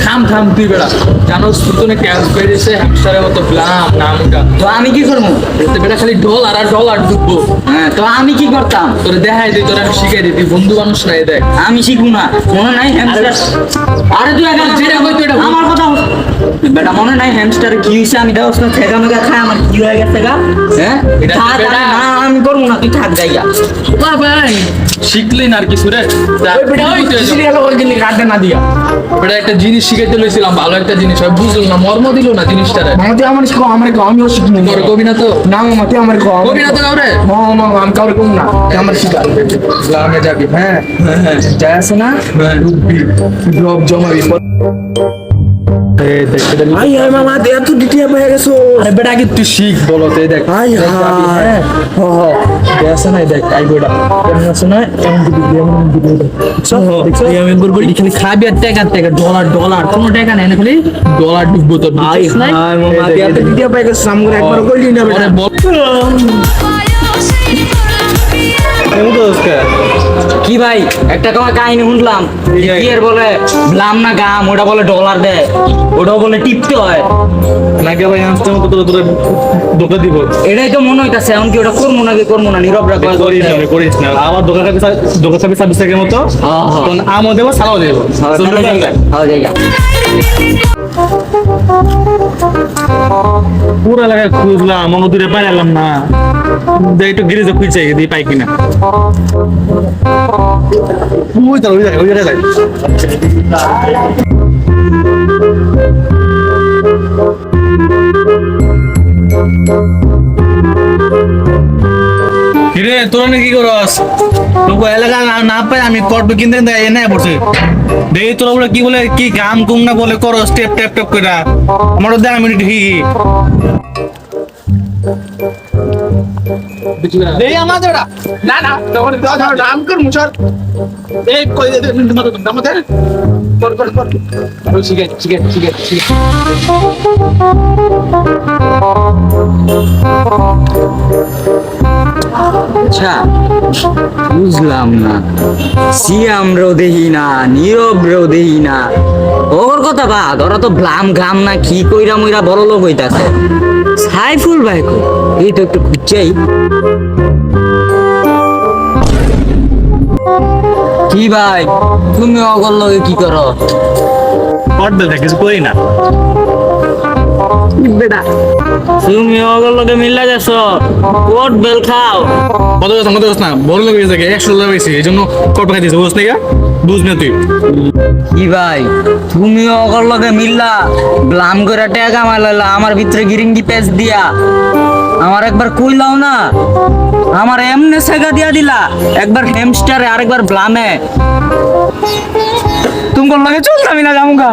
থাম থাম তুই বেড়া জানোস তোর ক্যাশ বেরিয়েছে হ্যামস্টারের মতো ব্লাম নামটা। তো আমি কি করবো? বেটা খালি ডলার ডুববো। হ্যাঁ, তো আমি কি করতাম? তোর দেখাই দিই, তোর আমি শিখাই দিই, তুই বন্ধু মানুষ নাই দেখ। আমি শিখবো না, মনে নাই হ্যামস্টার। আরে তুই আগে যেটা কই তুই এটা আমার কথা বেটা, মনে নাই হ্যামস্টার কি হয়েছে? আমি দেওয়া ঠেকা মেগা খাই, আমার কি হয়ে গেছে গা? হ্যাঁ এটা থাক, বেটা। আরে না আমি করবো না, তুই থাক জায়গা। ভাই শিখলি না আর কিছু রে। বেটা একটা জিনিস শিখাইতে লইছিলাম, ভালো একটা জিনিস, হয় বুঝলো না, মর্ম দিল না জিনিসটারে। আমিও শিখিনি। তোর কবি না তো, না মামা তুই আমার কবি না তো কাউরে। মামা আমি কাউরে কম না, তুই আমার শিখা। গ্রামে যাবি, হ্যাঁ যাই আছে না, ডুববি, ড্রপ জমাবি। আই হাই মামা দেয়া তো ডিটিয়া হয়ে গেছো। আরে বেটা আগে তুই শিখ বলো তো, এই দেখ আই হাই হ্যাঁ দেখ আছে না, এই দেখ আই বেটা কেমন আছে না, এমন দিবি এমন দিবি দেখছো আমি একবার বলি খালি খাবি আর টাকা ডলার কোনো টাকা নাই না, খালি ডলার ডুববো তোর। আই হাই মামা দেয়া তো ডিটিয়া হয়ে গেছো, আমগুলো একবার কইলি না বেটা। কি ভাই, একটা কথা কাহিনী শুনলাম, কি এর বলে ব্লাম না গাম, ওটা বলে ডলার দেয়, ওটাও বলে টিপতে হয় নাকি ভাই আসতে মতো তোর ধোকা দিব। এটাই তো মনে হইতাছে, এখন কি ওটা করবো নাকি করবো না, নীরব রাখবো। করিস না আবার ধোকা খাবি 26 টাকার মতো, তখন আমও দেবো সালাও দেবো। পুরো এলাকায় খুঁজলাম, অন্য দূরে পাইলাম না, দেখ একটু গিরিজে খুঁজে দিয়ে পাই কিনা। ওই জায়গায় কিরে তোরা কি করস? তোকে এলাকা না পাই আমি করবে কিনতে এনে পড়ছে। দেখি তোরা বলে কি বলে কি কাম কুম না বলে করো স্টেপ টেপ টেপ করে আমার দেখ আমি ঠিকই দেই আমাদের না না তোর নাম কর মুছর এই কই দে তোমার নাম দে কর ঠিক আছে আচ্ছা বুঝলাম না, সিয়াম রেও দেখি না, নীরব রেও দেখি না, ওর কথা বাদ, ওরা তো ব্লাম ঘাম না কি কইরা মইরা বড় লোক হইতাছে। সাইফুল ভাই কো, এই তো একটু খুঁজছেই। কি ভাই তুমি অগল লগে কি করো? পড়বে দেখ কিছু করি না বেটা তুমি অগল লগে মিল্লা যাচ্ছ, কোট বেল খাও। কত কথা না বড় লোক হয়ে থাকে 100 টাকা বেশি, এই জন্য কট খাই দিয়েছে, বুঝ না বুঝ না তুই। কি ভাই তুমি অগল লগে মিল্লা ব্লাম করে টাকা কামাইলা, আমার ভিতরে গিরিঙ্গি পেজ দিয়া আমার একবার কইলাও না, আমার এমনে সেগা দিয়া দিলা, একবার হ্যামস্টারে আরেকবার ব্লামে। তুমি লগে চলতামি না জামুগা।